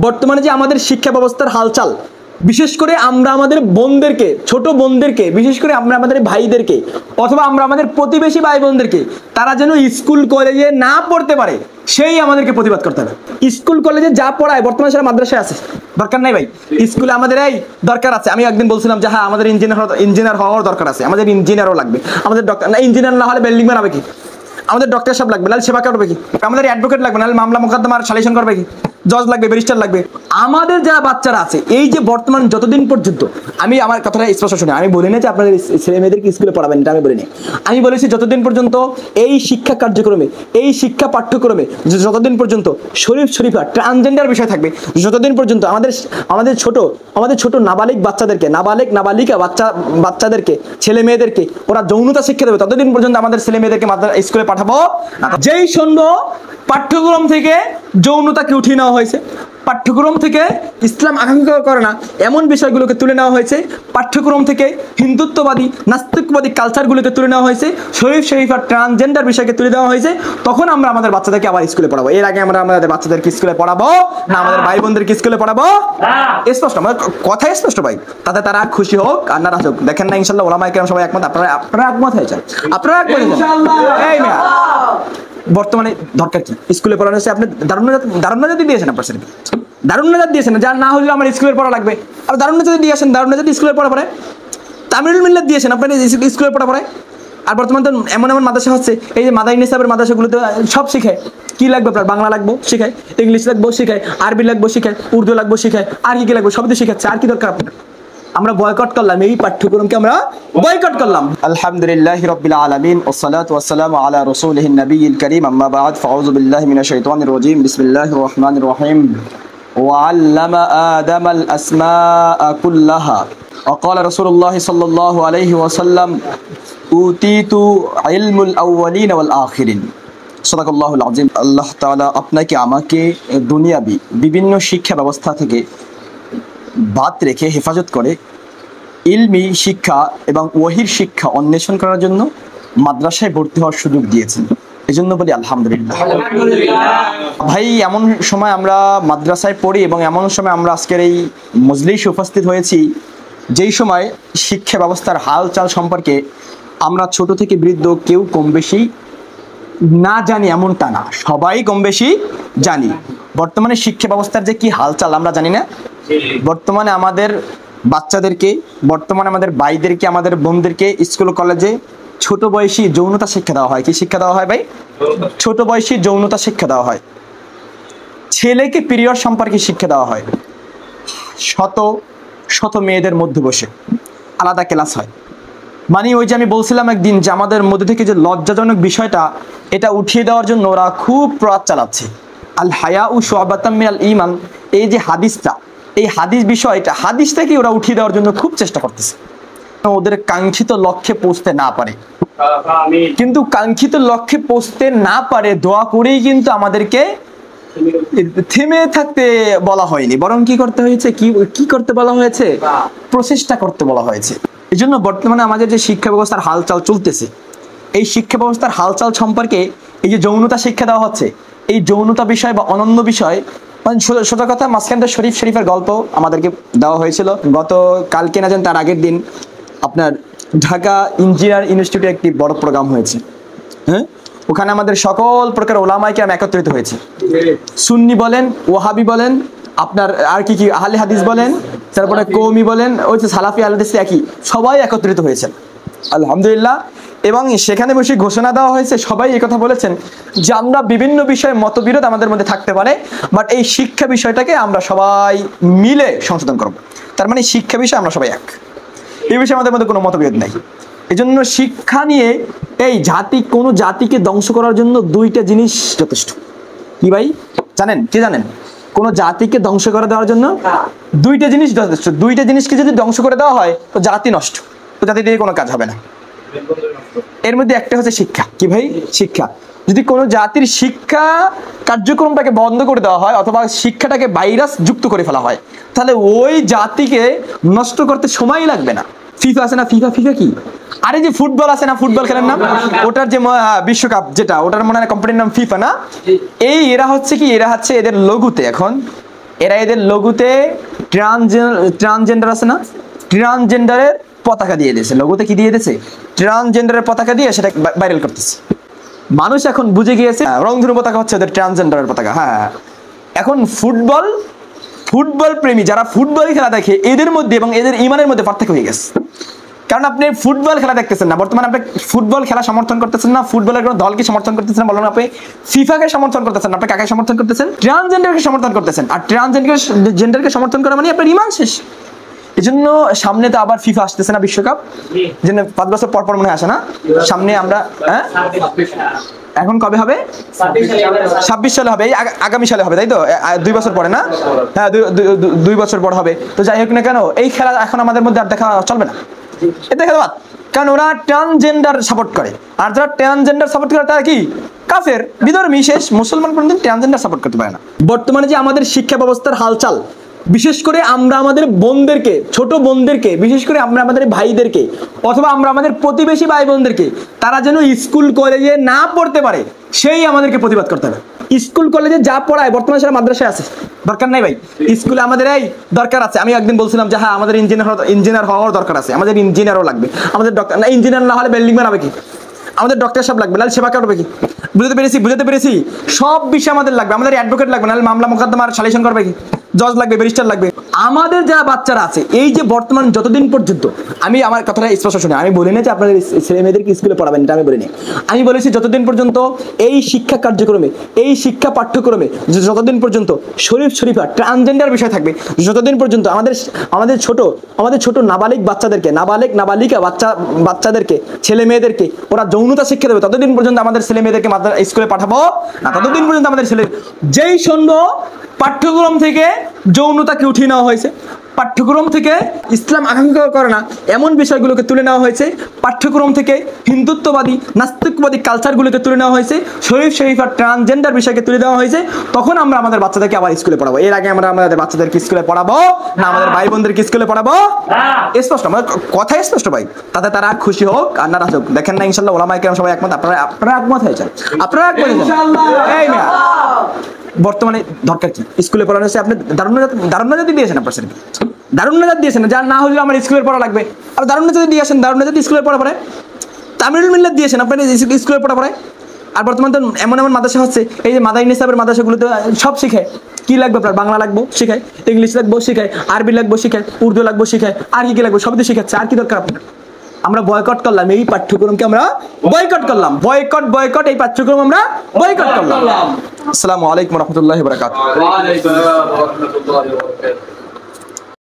বর্তমানে যে আমাদের শিক্ষা ব্যবস্থার হালচাল, বিশেষ করে আমরা আমাদের বোনদেরকে, ছোট বোনদেরকে, বিশেষ করে আমরা আমাদের ভাইদেরকে অথবা আমরা আমাদের প্রতিবেশী ভাই বোনদেরকে তারা যেন স্কুল কলেজে না পড়তে পারে সেই আমাদেরকে প্রতিবাদ করতে হবে। স্কুল কলেজে যা পড়ায় বর্তমানে সেটা মাদ্রাসায় আছে, দরকার নাই ভাই। স্কুলে আমাদের এই দরকার আছে। আমি একদিন বলছিলাম যে হ্যাঁ আমাদের ইঞ্জিনিয়ার হওয়ার দরকার আছে, আমাদের ইঞ্জিনিয়ারও লাগবে। আমাদের ডক্টর না, ইঞ্জিনিয়ার না হলে বিল্ডিং বানাবে কি? আমাদের ডক্টর সাহেব লাগবে, নাহলে সেবা করবে কি? আমাদের অ্যাডভোকেট লাগবে, নাহলে মামলা মোকদ্দমার সালিশন করবে কি? জজ লাগবে, ব্যারিস্টার লাগবে। আমাদের যারা বাচ্চারা আছে, এই যে বর্তমান যতদিন পর্যন্ত, আমি আমার কথাটা স্পষ্ট শুনে, আমি বলি না যে আপনাদের ছেলে মেয়েদেরকে স্কুলে পড়াবেন, এটা আমি বলিনি। আমি বলেছি যতদিন পর্যন্ত এই শিক্ষা কার্যক্রমে, এই শিক্ষা পাঠ্যক্রমে যতদিন পর্যন্ত শরীফা ট্রান্সজেন্ডার বিষয় থাকবে, যতদিন পর্যন্ত আমাদের ছোট নাবালিক বাচ্চাদেরকে, নাবালিকা বাচ্চাদেরকে, ছেলে মেয়েদেরকে ওরা যৌনতা শিক্ষা দেবে, ততদিন পর্যন্ত আমাদের ছেলে মেয়েদেরকে স্কুলে পাঠাবো না। যেই শুনবো পাঠ্যক্রম থেকে যৌনতাকে উঠিয়ে নেওয়া হয়েছে, পাঠ্যক্রম থেকে ইসলাম আকাঙ্ক্ষা করে না এমন বিষয়গুলোকে তুলে নেওয়া হয়েছে, পাঠ্যক্রম থেকে হিন্দুত্ববাদী নাস্তিকবাদী কালচারগুলোকে তুলে নেওয়া হয়েছে, শরীফ আর ট্রান্সজেন্ডার বিষয়কে তুলে দেওয়া হয়েছে, তখন আমরা আমাদের বাচ্চাদেরকে আবার স্কুলে পড়াবো। এর আগে আমরা আমাদের বাচ্চাদেরকে স্কুলে পড়াবো না, আমাদের ভাই বোনদেরকে স্কুলে পড়াবো স্পষ্ট, আমাদের কথা স্পষ্ট ভাই। তাতে তারা খুশি হোক আর নারাজ হোক, দেখেন না ইনশাল্লাহ ওলামায়ে কেরাম সবাই একমত। আপনারা একমত হয়েছেন, আপনারা একমত এই না। বর্তমানে দরকার কি স্কুলে পড়ানো হচ্ছে? আপনি দারুণ নাজাত দিয়েছেন, আপনার ছেলেকে দারুণ নাজাত দিয়েছেন, যার না হলে আমার স্কুলের পড়া লাগবে। আর দারুণ নাজাত দিয়েছেন, দারুণ নাজাত স্কুলের পড়া পড়ে। তামিলুল মিল্লাত দিয়েছেন আপনার স্কুলের পড়া পড়ে। আর বর্তমানে তো এমন মাদ্রাসা হচ্ছে, এই যে মাদানী সাহেবের মাদ্রাসাগুলোতে সব শিখায়। কি লাগবে আপনার? বাংলা লাগবো শিখায়, ইংলিশ লাগবো শিখায়, আরবি লাগবো শিখায়, উর্দু লাগবো শিখায়, আর কি লাগবে সবই তো শিখাচ্ছে। আর কি দরকার আপনার? আমরা বয়কট করলাম, এই পাঠ্যক্রমকে আমরা বয়কট করলাম। আলহামদুলিল্লাহি রাব্বিল আলামিন ওয়াসসালাতু ওয়াসসালামু আলা রাসূলিহিন নাবিয়্যিল কারীম, আম্মা বা'দ, ফাউযু বিল্লাহি মিনাশ শাইতানির রাজীম, বিসমিল্লাহির রাহমানির রাহিম। ওয়া আল্লামা আদামাল আসমাআ কুল্লাহা ওয়া ক্বালা রাসূলুল্লাহি সাল্লাল্লাহু আলাইহি ওয়াসাল্লাম উতিতু ইলমুল আউওয়ালিন ওয়াল আখিরিন। সাদাকাল্লাহুল আযীম। আল্লাহ তাআলা আপনাকে আমাকে দুনিয়াবি বিভিন্ন শিক্ষা ব্যবস্থা থেকে বাদ রেখে হেফাজত করে ইলমি শিক্ষা এবং ওয়াহির শিক্ষা অন্বেষণ করার জন্য মাদ্রাসায় ভর্তি হওয়ার সুযোগ দিয়েছেন, এজন্য বলি আলহামদুলিল্লাহ। ভাই এমন সময় আমরা মাদ্রাসায় পড়ি এবং এমন সময় আমরা আজকের এই মজলিসে উপস্থিত হয়েছি যেই সময় শিক্ষা ব্যবস্থার হালচাল সম্পর্কে আমরা ছোট থেকে বৃদ্ধ কেউ কম বেশি না জানি এমনটা না, সবাই কম বেশি জানি। বর্তমানে শিক্ষা ব্যবস্থার যে কি হালচাল আমরা জানি না। বর্তমানে আমাদের বাচ্চাদেরকে, বর্তমানে আমাদের ভাইদেরকে, আমাদের বোনদেরকে স্কুল কলেজে ছোট বয়সী যৌনতা শিক্ষা দেওয়া হয়। কি শিক্ষা দেওয়া হয় ভাই? ছোট বয়সী যৌনতা শিক্ষা দেওয়া হয়। ছেলেকে পিরিয়ড সম্পর্কে শিক্ষা দেওয়া হয়। শত শত মেয়েদের মধ্যে বসে আলাদা ক্লাস হয়। মানে ওই যে আমি বলছিলাম একদিন যে আমাদের মধ্যে থেকে যে লজ্জাজনক বিষয়টা, এটা উঠিয়ে দেওয়ার জন্য ওরা খুব প্রয়াস চালাচ্ছে। আল হায়াউ শুআবাতুম মিনাল ঈমান, এই যে হাদিসটা, এই হাদিস বিষয়টা, হাদিসটাকে ওরা উঠিয়ে দেওয়ার জন্য খুব চেষ্টা করতেছে, ওদের কাঙ্ক্ষিত লক্ষ্যে পৌঁছতে না পারে। কিন্তু কাঙ্ক্ষিত লক্ষ্যে পৌঁছতে না পারে দোয়া করেই কিন্তু আমাদেরকে থেমে থাকতে বলা হয়নি, বরং কি করতে হয়েছে? কি করতে বলা হয়েছে? প্রচেষ্টা করতে বলা হয়েছে। এই জন্য বর্তমানে আমাদের যে শিক্ষা ব্যবস্থার হালচাল চলতেছে, এই শিক্ষা ব্যবস্থার হালচাল সম্পর্কে এই যে যৌনতা শিক্ষা দেওয়া হচ্ছে, এই যৌনতা বিষয় বা অনন্য বিষয়, সোজা কথা মাঝখানটা শরীফের গল্প আমাদেরকে দেওয়া হয়েছিল গত কালকে না জান তার আগের দিন। আপনার ঢাকা ইঞ্জিনিয়ার ইনস্টিটিউটে একটি বড় প্রোগ্রাম হয়েছে। হ্যাঁ, ওখানে আমাদের সকল প্রকার ওলামায়ে কেরাম একত্রিত হয়েছে। সুন্নি বলেন, ওয়াহাবি বলেন, আপনার আর কি আহলে হাদিস বলেন, তারপরে কওমি বলেন, ওই যে সালাফি আহলে হাদিস, একই সবাই একত্রিত হয়েছেন আলহামদুলিল্লাহ। এবং সেখানে বসে ঘোষণা দেওয়া হয়েছে, সবাই এই কথা বলেছেন যে আমরা বিভিন্ন বিষয়ে মতবিরোধ আমাদের মধ্যে থাকতে পারে, বাট এই শিক্ষা বিষয়টাকে আমরা সবাই মিলে সংশোধন করব। তার মানে শিক্ষা বিষয়ে আমরা সবাই এক, এই বিষয়ে আমাদের মধ্যে কোনো মতবিরোধ নাই। এই জন্য শিক্ষা নিয়ে এই কোনো জাতিকে ধ্বংস করার জন্য দুইটা জিনিস যথেষ্ট। কি ভাই জানেন? কি জানেন? কোনো জাতিকে ধ্বংস করে দেওয়ার জন্য দুইটা জিনিস যথেষ্ট। দুইটা জিনিসকে যদি ধ্বংস করে দেওয়া হয় তো জাতি নষ্ট, তো জাতি দিয়ে কোনো কাজ হবে না। এর মধ্যে একটা হচ্ছে শিক্ষা। কি ভাই? শিক্ষা। যদি কোনো জাতির শিক্ষা কার্যক্রমটাকে বন্ধ করে দেওয়া হয় অথবা শিক্ষাটাকে ভাইরাস যুক্ত করে ফেলা হয়, তাহলে ওই জাতিকে নষ্ট করতে সময় লাগবে না। ফিফা আছে না, ফিফা কি? আরে যে ফুটবল আছে না, ফুটবল খেলেন না, ওটার যে বিশ্বকাপ যেটা, ওটার মনে হয় কোম্পানির নাম ফিফা না? এরা হচ্ছে এদের লঘুতে এখন এরা এদের লঘুতে ট্রান্সজেন্ডার আছে না, ট্রান্সজেন্ডারের পতাকা দিয়ে দিয়েছে। লঘুতে কি দিয়ে দিয়েছে? ট্রান্সজেন্ডারের পতাকা দিয়ে সেটা ভাইরাল করতেছে। মানুষ এখন বুঝে গিয়েছে রংধনু পতাকা হচ্ছে ওদের ট্রান্সজেন্ডারের পতাকা। হ্যাঁ, এখন ফুটবল প্রেমী যারা ফুটবল খেলা দেখে এদের মধ্যে এবং এদের ইমানের মধ্যে পার্থক্য হয়ে গেছে। কারণ আপনি ফুটবল খেলা দেখতেছেন না, বর্তমানে আপনি ফুটবল খেলা সমর্থন করতেছেন না, ফুটবলের কোনো দলকে সমর্থন করতেছেন না, বলুন আপনি ফিফাকে সমর্থন করতেছেন, আপনি কাকে সমর্থন করতেছেন? ট্রান্সজেন্ডারকে সমর্থন করতেছেন। আর ট্রান্সজেন্ডারকে সমর্থন করা মানে আপনার ইমান শেষ। এই জন্য সামনে তো আবার ফিফা আসতেছে না, বিশ্বকাপ, যেন 5 বছর পর মনে আসে না সামনে আমরা, হ্যাঁ এখন কবে হবে? 26 সালে হবে, এই আগামী সালে হবে, তাই তো? 2 বছর পরে না? হ্যাঁ, 2 বছর পর হবে। তো যাই হোক না কেন, এই খেলা এখন আমাদের মধ্যে আর দেখা চলবে না, এটা দেখা বাদ। কারণ ওরা ট্রান্সজেন্ডার সাপোর্ট করে, আর যারা ট্রান্সজেন্ডার সাপোর্ট করে তারা কি কাফের, বিধর্মী, শেষ। মুসলমান কোনদিন ট্রান্সজেন্ডার সাপোর্ট করতে পারে না। বর্তমানে যে আমাদের শিক্ষা ব্যবস্থার হালচাল, বিশেষ করে আমরা আমাদের বোনদেরকে, ছোট বোনদেরকে, বিশেষ করে আমরা আমাদের ভাইদেরকে অথবা আমরা আমাদের প্রতিবেশী ভাই বোনদেরকে তারা যেন স্কুল কলেজে না পড়তে পারে, সেই আমাদেরকে প্রতিবাদ করতে হবে। স্কুল কলেজে যা পড়ায় বর্তমানে সেটা মাদ্রাসায় আছে, দরকার নাই ভাই। স্কুলে আমাদের এই দরকার আছে। আমি একদিন বলছিলাম যে হ্যাঁ, আমাদের ইঞ্জিনিয়ার হওয়ার দরকার আছে, আমাদের ইঞ্জিনিয়ারও লাগবে, আমাদের ডক্টর না, ইঞ্জিনিয়ার না হলে বিল্ডিং বানাবে কি? আমাদের ডক্টর সাহেব লাগবে, নাহলে সেবা করবে কি? বুঝতে পেরেছি। সব বিষয় আমাদের লাগবে, আমাদের অ্যাডভোকেট লাগবে, নাহলে মামলা মোকদ্দমার সালিশন করবে কি? জজ লাগবে, ব্যারিস্টার লাগবে। আমাদের যারা বাচ্চারা আছে, এই যে বর্তমান যতদিন পর্যন্ত, আমি আমার কথাটা স্পষ্ট শুনে, আমি বলি না যে আপনাদের ছেলে মেয়েদেরকে স্কুলে পড়াবেন, এটা আমি বলিনি। আমি বলেছি যতদিন পর্যন্ত এই শিক্ষা কার্যক্রমে, এই শিক্ষা পাঠ্যক্রমে যতদিন পর্যন্ত শরীফা ট্রান্সজেন্ডার বিষয় থাকবে, যতদিন পর্যন্ত আমাদের ছোট নাবালিক বাচ্চাদেরকে, নাবালিকা বাচ্চাদেরকে, ছেলে মেয়েদেরকে ওরা যৌনতা শিক্ষা দেবে, ততদিন পর্যন্ত আমাদের ছেলে মেয়েদেরকে স্কুলে পাঠাবো না। ততদিন পর্যন্ত আমাদের ছেলে, যেই শুনবো পাঠ্যক্রম থেকে যৌনতাকে উঠিয়ে নেওয়া হয়েছে, পাঠ্যক্রম থেকে ইসলাম আকাঙ্ক্ষা করে না এমন বিষয়গুলোকে তুলে নেওয়া হয়েছে, পাঠ্যক্রম থেকে হিন্দুত্ববাদী নাস্তিকবাদী কালচারগুলোকে তুলে নেওয়া হয়েছে, শরীফ আর ট্রান্সজেন্ডার বিষয়কে তুলে দেওয়া হয়েছে, তখন আমরা আমাদের বাচ্চাদেরকে আবার স্কুলে পড়াবো। এর আগে আমরা আমাদের বাচ্চাদেরকে স্কুলে পড়াবো না, আমাদের ভাই বোনদেরকে স্কুলে পড়াবো? স্পষ্ট, আমাদের কথাই স্পষ্ট ভাই। তাতে তারা খুশি হোক আর নারাজ হোক, দেখেন না ইনশাল্লাহ ওলামায়ে কেরাম সবাই একমত। আপনারা একমত হয়েছেন, আপনারা একমত হয়েছেন। বর্তমানে দরকার কি? স্কুলে পড়ানো হচ্ছে, আপনি দারুণ নাজাত দিয়েছেন, আপনার ছেলেকে দারুণ নাজাত দিয়েছেন, যার না হলে আমার স্কুলের পড়া লাগবে, আর দারুণ নাজাত দিয়ে আসেন, দারুণ নাজাত স্কুলের পড়া পড়ায়, তামিলুল মিল্লাত দিয়েছেন আপনার স্কুলের পড়া পড়ায়। আর বর্তমানে তো এমন মাদ্রাসা হচ্ছে, এই যে মাদানী নিসাবের মাদ্রাসাগুলোতে সব শিখায়। কি লাগবে আপনার? বাংলা লাগবো শিখায়, ইংলিশ লাগবো শিখায়, আরবি লাগবো শিখায়, উর্দু লাগবো শিখায়, আর কি লাগবে সবই তো শিখাচ্ছে। আর কি দরকার আপনার? আমরা বয়কট করলাম এই পাঠ্যক্রমকে, আমরা বয়কট করলাম, বয়কট এই পাঠ্যক্রম আমরা বয়কট করলাম। আসসালামু আলাইকুম ওয়া রাহমাতুল্লাহি ওয়া বারাকাতুহু।